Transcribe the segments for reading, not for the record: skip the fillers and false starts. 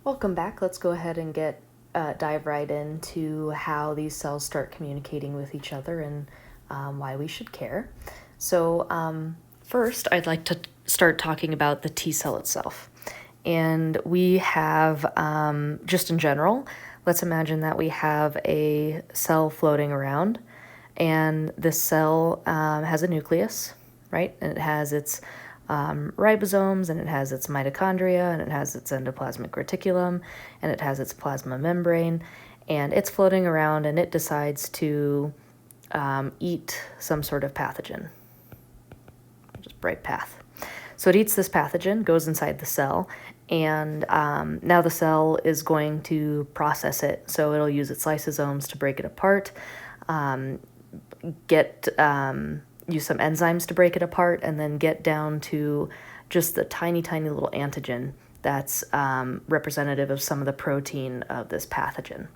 Welcome back. Let's go ahead and dive right into how these cells start communicating with each other and why we should care. So first, I'd like to start talking about the T cell itself. And we have, just in general, let's imagine that we have a cell floating around, and this cell has a nucleus, right? And it has its ribosomes, and it has its mitochondria, and it has its endoplasmic reticulum, and it has its plasma membrane, and it's floating around, and it decides to eat some sort of pathogen. Just bright path. So it eats this pathogen, goes inside the cell, and now the cell is going to process it. So it'll use its lysosomes to break it apart, use some enzymes to break it apart, and then get down to just the tiny, tiny little antigen that's representative of some of the protein of this pathogen.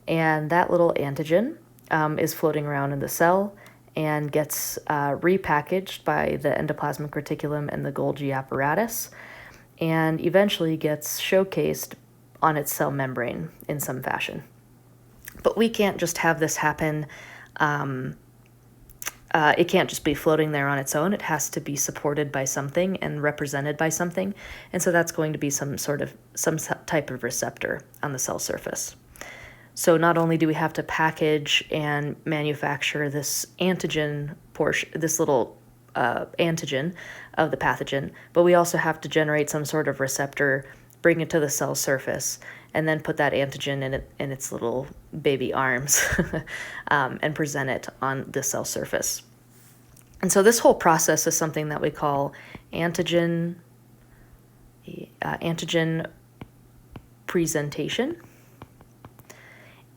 And that little antigen is floating around in the cell and gets repackaged by the endoplasmic reticulum and the Golgi apparatus, and eventually gets showcased on its cell membrane in some fashion. But we can't just have this happen. It can't just be floating there on its own. It has to be supported by something and represented by something. And so that's going to be some type of receptor on the cell surface. So not only do we have to package and manufacture this antigen portion, this little antigen of the pathogen, but we also have to generate some sort of receptor, bring it to the cell surface, and then put that antigen in its little baby arms and present it on the cell surface. And so this whole process is something that we call antigen presentation.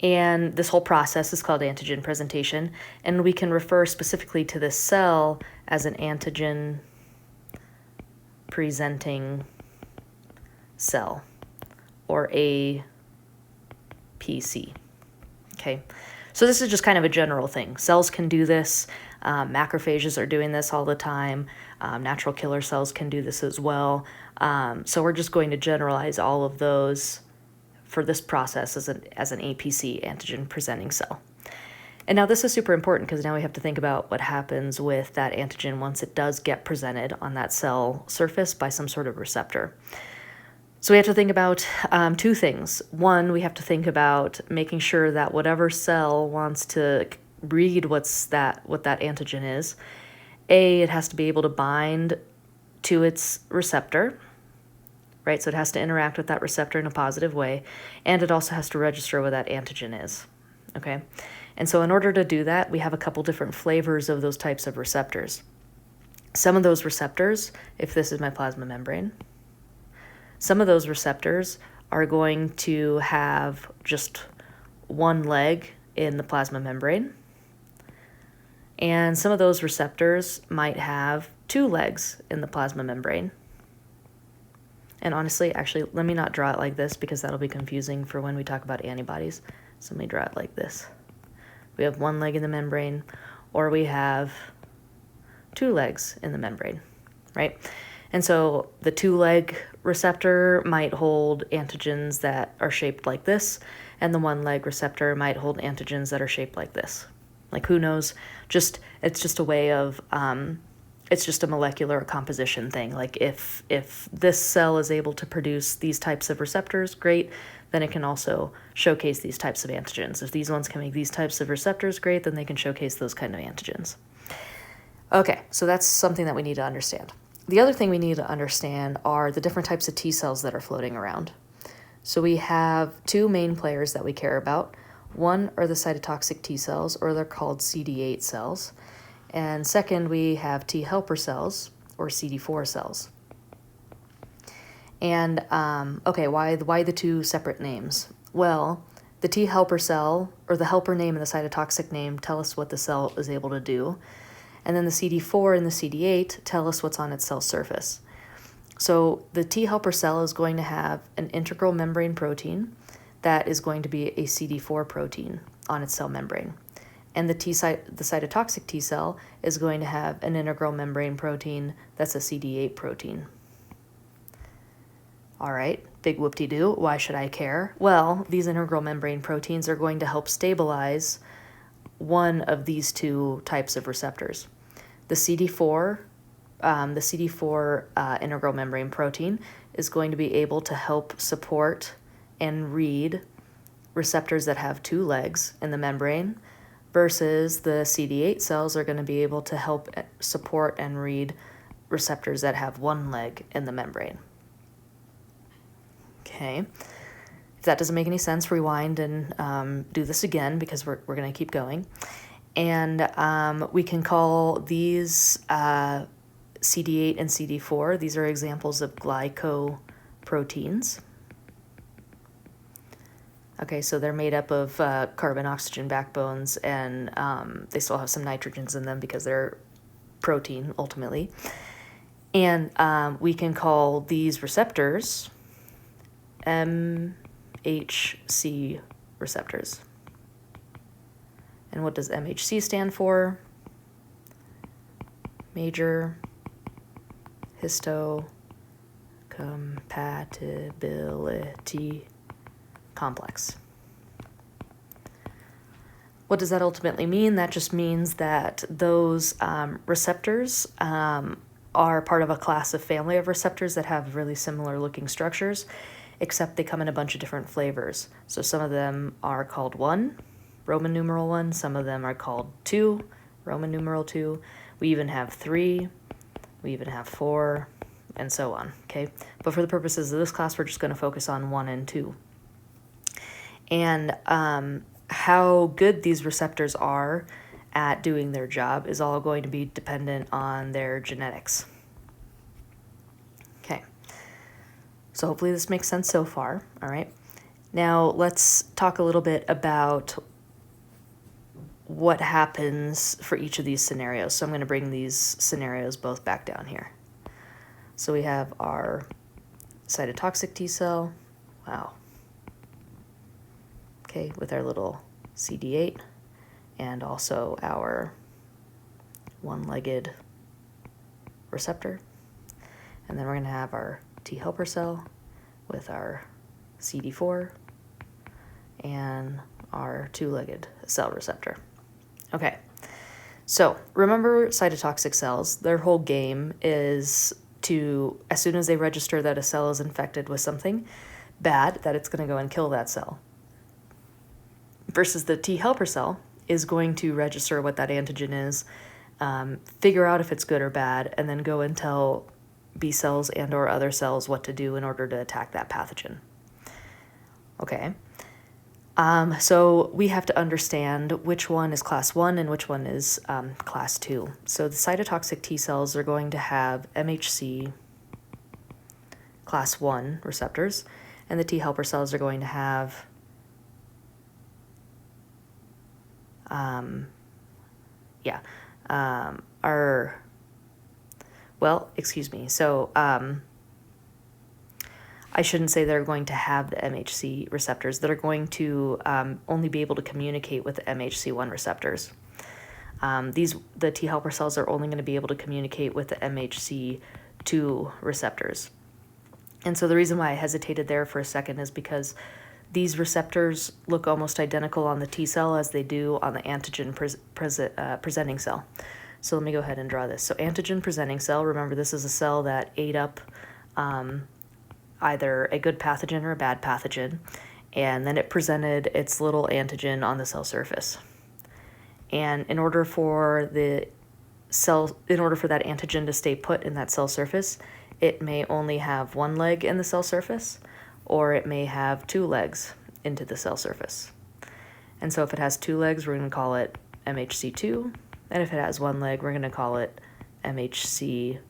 And this whole process is called antigen presentation, and we can refer specifically to this cell as an antigen presenting cell, or APC. Okay, so this is just kind of a general thing. Cells can do this. Macrophages are doing this all the time. Natural killer cells can do this as well. So we're just going to generalize all of those for this process as an APC, antigen presenting cell. And now this is super important because now we have to think about what happens with that antigen once it does get presented on that cell surface by some sort of receptor. So we have to think about two things. One, we have to think about making sure that whatever cell wants to read what that antigen is, it has to be able to bind to its receptor, right? So it has to interact with that receptor in a positive way, and it also has to register what that antigen is, okay? And so in order to do that, we have a couple different flavors of those types of receptors. Some of those receptors, if this is my plasma membrane, some of those receptors are going to have just one leg in the plasma membrane, and some of those receptors might have two legs in the plasma membrane. And honestly, actually, let me not draw it like this because that'll be confusing for when we talk about antibodies. So let me draw it like this. We have one leg in the membrane, or we have two legs in the membrane, right? And so the two-leg receptor might hold antigens that are shaped like this, and the one-leg receptor might hold antigens that are shaped like this. Like, who knows? It's just a way of, it's just a molecular composition thing. Like, if this cell is able to produce these types of receptors, great, then it can also showcase these types of antigens. If these ones can make these types of receptors, great, then they can showcase those kind of antigens. Okay, so that's something that we need to understand. The other thing we need to understand are the different types of T cells that are floating around. So we have two main players that we care about. One are the cytotoxic T cells, or they're called CD8 cells. And second, we have T helper cells, or CD4 cells. And, okay, why the two separate names? Well, the T helper cell, or the helper name and the cytotoxic name, tell us what the cell is able to do. And then the CD4 and the CD8 tell us what's on its cell surface. So the T helper cell is going to have an integral membrane protein that is going to be a CD4 protein on its cell membrane. And the cytotoxic T cell is going to have an integral membrane protein that's a CD8 protein. All right, big whoop-de-doo. Why should I care? Well, these integral membrane proteins are going to help stabilize one of these two types of receptors. The CD4 integral membrane protein is going to be able to help support and read receptors that have two legs in the membrane, versus the CD8 cells are going to be able to help support and read receptors that have one leg in the membrane. Okay, if that doesn't make any sense, rewind and do this again, because we're going to keep going. And we can call these CD8 and CD4, these are examples of glycoproteins. Okay, so they're made up of carbon-oxygen backbones, and they still have some nitrogens in them because they're protein, ultimately. And we can call these receptors MHC receptors. And what does MHC stand for? Major histocompatibility complex. What does that ultimately mean? That just means that those receptors are part of a class of family of receptors that have really similar looking structures, except they come in a bunch of different flavors. So some of them are called 1, Roman numeral 1, some of them are called 2, Roman numeral 2, we even have 3, we even have 4, and so on, okay? But for the purposes of this class, we're just going to focus on 1 and 2. And how good these receptors are at doing their job is all going to be dependent on their genetics. Okay, so hopefully this makes sense so far, all right? Now let's talk a little bit about what happens for each of these scenarios. So I'm going to bring these scenarios both back down here. So we have our cytotoxic T cell, wow. Okay, with our little CD8, and also our one-legged receptor. And then we're going to have our T helper cell with our CD4 and our two-legged cell receptor. Okay, so remember cytotoxic cells, their whole game is to, as soon as they register that a cell is infected with something bad, that it's going to go and kill that cell. Versus the T helper cell is going to register what that antigen is, figure out if it's good or bad, and then go and tell B cells and or other cells what to do in order to attack that pathogen. Okay, so we have to understand which one is class 1 and which one is class 2. So the cytotoxic T cells are going to have MHC class 1 receptors, and the T helper cells are going to have So I shouldn't say they're going to have the MHC receptors. That are going to only be able to communicate with the MHC1 receptors. The T helper cells are only going to be able to communicate with the MHC2 receptors. And so the reason why I hesitated there for a second is because these receptors look almost identical on the T cell as they do on the antigen presenting cell. So let me go ahead and draw this. So antigen presenting cell, remember this is a cell that ate up either a good pathogen or a bad pathogen, and then it presented its little antigen on the cell surface. And in order for that antigen to stay put in that cell surface, it may only have one leg in the cell surface, or it may have two legs into the cell surface. And so if it has two legs, we're going to call it MHC2, and if it has one leg, we're going to call it MHC1.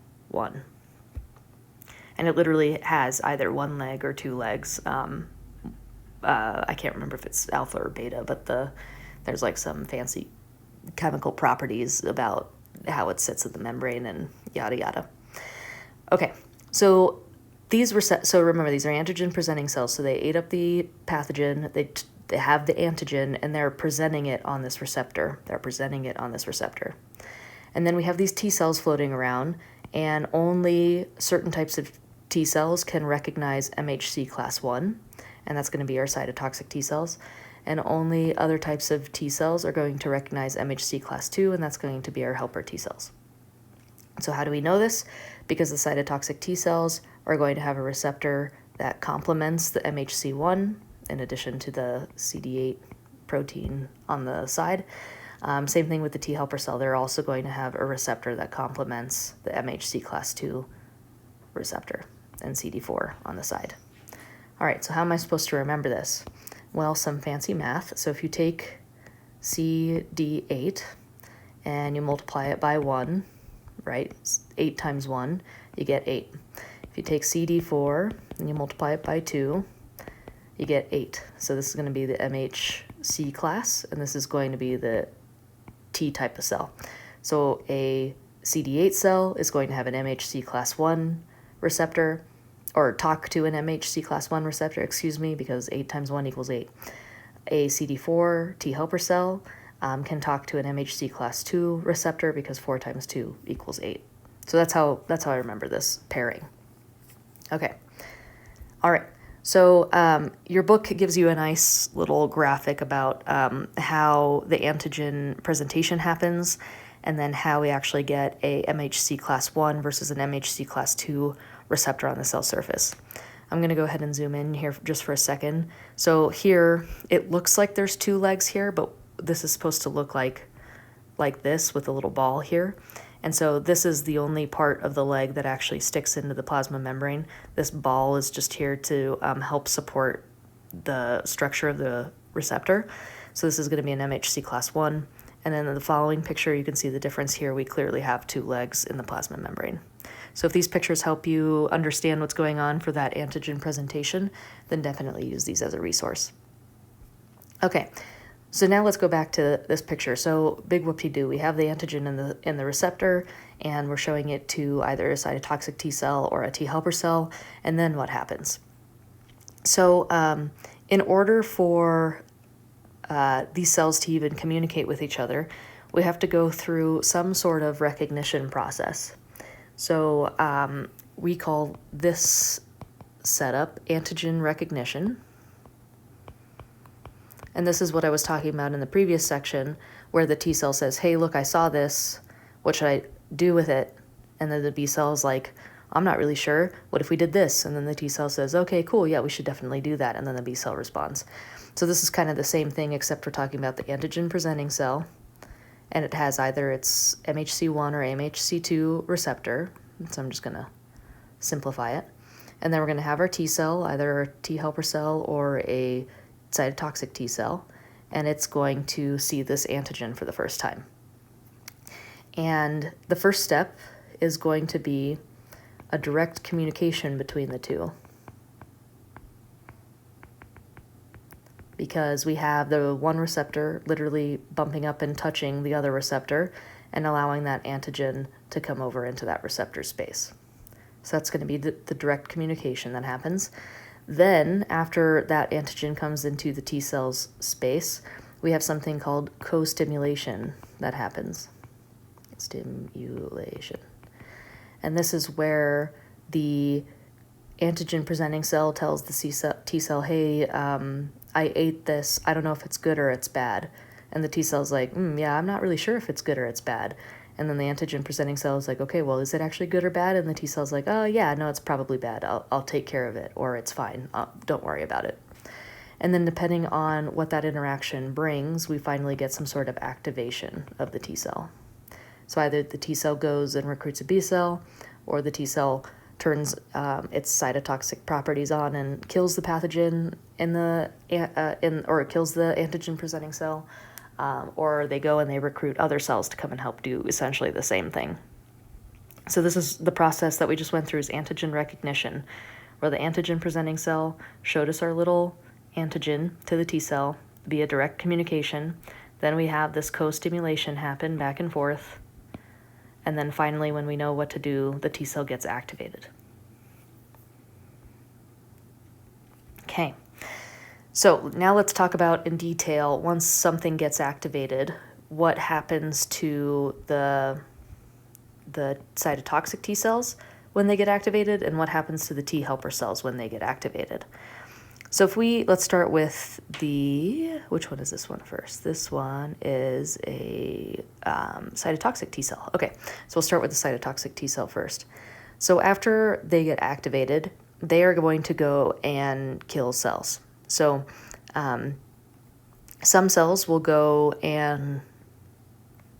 And it literally has either one leg or two legs. I can't remember if it's alpha or beta, but there's like some fancy chemical properties about how it sits in the membrane and yada yada. Okay, so remember, these are antigen-presenting cells, so they ate up the pathogen, they have the antigen, and they're presenting it on this receptor. And then we have these T cells floating around, and only certain types of T cells can recognize MHC class 1, and that's going to be our cytotoxic T cells. And only other types of T cells are going to recognize MHC class 2, and that's going to be our helper T cells. So how do we know this? Because the cytotoxic T cells are going to have a receptor that complements the MHC1 in addition to the CD8 protein on the side. Same thing with the T helper cell. They're also going to have a receptor that complements the MHC class 2 receptor and CD4 on the side. All right, so how am I supposed to remember this? Well, some fancy math. So if you take CD8 and you multiply it by 1, right? 8 times 1, you get 8. If you take CD4 and you multiply it by 2, you get 8. So this is going to be the MHC class, and this is going to be the T type of cell. So a CD8 cell is going to have an MHC class 1 receptor, or talk to an MHC class 1 receptor, because 8 times 1 equals 8. A CD4 T helper cell can talk to an MHC class 2 receptor because 4 times 2 equals 8. So that's how I remember this pairing. Okay. All right. So your book gives you a nice little graphic about how the antigen presentation happens, and then how we actually get a MHC class 1 versus an MHC class 2 receptor on the cell surface. I'm going to go ahead and zoom in here just for a second. So here, it looks like there's 2 legs here, but this is supposed to look like this with a little ball here. And so this is the only part of the leg that actually sticks into the plasma membrane. This ball is just here to help support the structure of the receptor. So this is going to be an MHC class 1. And then in the following picture, you can see the difference here. We clearly have 2 legs in the plasma membrane. So if these pictures help you understand what's going on for that antigen presentation, then definitely use these as a resource. Okay. So now let's go back to this picture. So big whoop-de-doo, we have the antigen in the receptor, and we're showing it to either a cytotoxic T cell or a T helper cell, and then what happens? So in order for these cells to even communicate with each other, we have to go through some sort of recognition process. So we call this setup antigen recognition. And this is what I was talking about in the previous section, where the T cell says, hey, look, I saw this. What should I do with it? And then the B cell is like, I'm not really sure. What if we did this? And then the T cell says, okay, cool. Yeah, we should definitely do that. And then the B cell responds. So this is kind of the same thing, except we're talking about the antigen presenting cell. And it has either its MHC1 or MHC2 receptor. So I'm just going to simplify it. And then we're going to have our T cell, either a T helper cell or a cytotoxic T cell, and it's going to see this antigen for the first time. And the first step is going to be a direct communication between the two, because we have the one receptor literally bumping up and touching the other receptor and allowing that antigen to come over into that receptor space. So that's going to be the direct communication that happens. Then, after that antigen comes into the T cell's space, we have something called co-stimulation that happens. Stimulation. And this is where the antigen-presenting cell tells the T cell, hey, I ate this. I don't know if it's good or it's bad. And the T cell's like, yeah, I'm not really sure if it's good or it's bad. And then the antigen-presenting cell is like, okay, well, is it actually good or bad? And the T cell's like, oh, yeah, no, it's probably bad. I'll take care of it, or it's fine. Don't worry about it. And then depending on what that interaction brings, we finally get some sort of activation of the T cell. So either the T cell goes and recruits a B cell, or the T cell turns its cytotoxic properties on and kills the pathogen or kills the antigen-presenting cell. Or they go and they recruit other cells to come and help do essentially the same thing. So this is the process that we just went through, is antigen recognition, where the antigen-presenting cell showed us our little antigen to the T cell via direct communication. Then we have this co-stimulation happen back and forth. And then finally, when we know what to do, the T cell gets activated. Okay. So now let's talk about in detail, once something gets activated, what happens to the cytotoxic T cells, when they get activated and what happens to the T helper cells when they get activated. So let's start with which one is this one first? This one is a cytotoxic T cell. Okay, so we'll start with the cytotoxic T cell first. So after they get activated, they are going to go and kill cells. So some cells will go and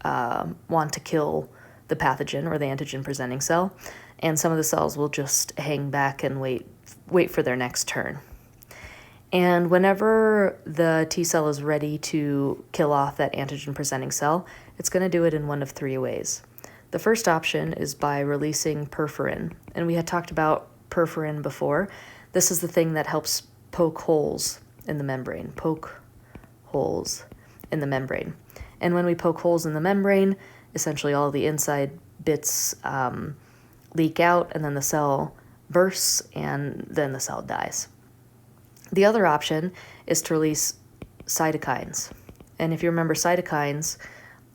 want to kill the pathogen or the antigen-presenting cell, and some of the cells will just hang back and wait for their next turn. And whenever the T cell is ready to kill off that antigen-presenting cell, it's going to do it in one of three ways. The first option is by releasing perforin, and we had talked about perforin before. This is the thing that helps poke holes in the membrane. And when we poke holes in the membrane, essentially all the inside bits leak out, and then the cell bursts, and then the cell dies. The other option is to release cytokines. And if you remember, cytokines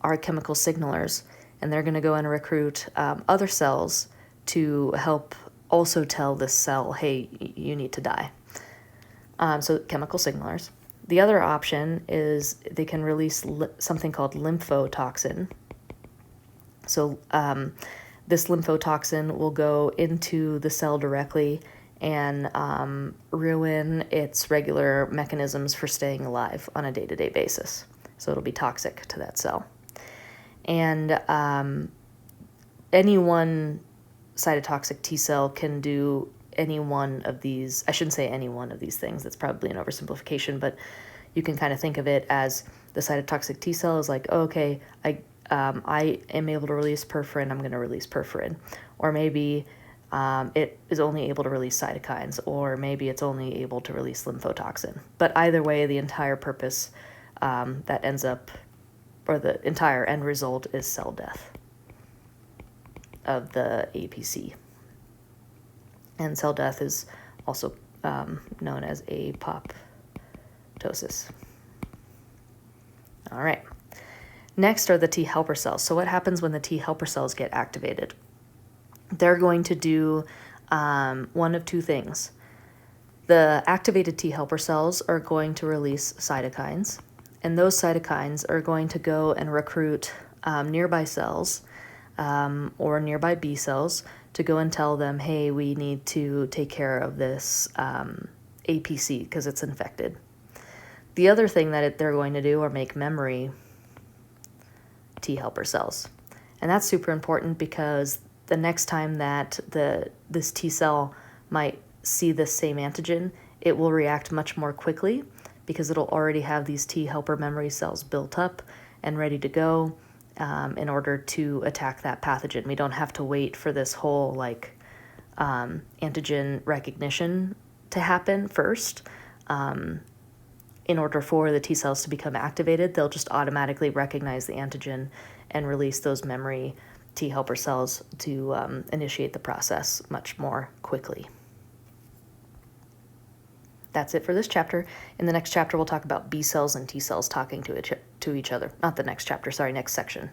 are chemical signalers, and they're going to go and recruit other cells to help also tell this cell, hey, you need to die. So chemical signalers. The other option is they can release something called lymphotoxin. So this lymphotoxin will go into the cell directly and ruin its regular mechanisms for staying alive on a day-to-day basis. So it'll be toxic to that cell. And any one cytotoxic T cell can do any one of these. I shouldn't say any one of these things. That's probably an oversimplification, but you can kind of think of it as the cytotoxic T cell is like, oh, okay, I am able to release perforin, I'm going to release perforin. Or maybe it is only able to release cytokines, or maybe it's only able to release lymphotoxin. But either way, the entire purpose that ends up, or the entire end result, is cell death of the APC. And cell death is also known as apoptosis. All right. Next are the T helper cells. So what happens when the T helper cells get activated? They're going to do one of two things. The activated T helper cells are going to release cytokines, and those cytokines are going to go and recruit nearby cells or nearby B cells to go and tell them, hey, we need to take care of this APC because it's infected. The other thing that they're going to do are make memory T helper cells. And that's super important because the next time that this T cell might see this same antigen, it will react much more quickly because it'll already have these T helper memory cells built up and ready to go in order to attack that pathogen. We don't have to wait for this whole antigen recognition to happen first. In order for the T cells to become activated, they'll just automatically recognize the antigen and release those memory T helper cells to initiate the process much more quickly. That's it for this chapter. In the next chapter, we'll talk about B cells and T cells talking to each other. Not the next chapter, sorry, next section.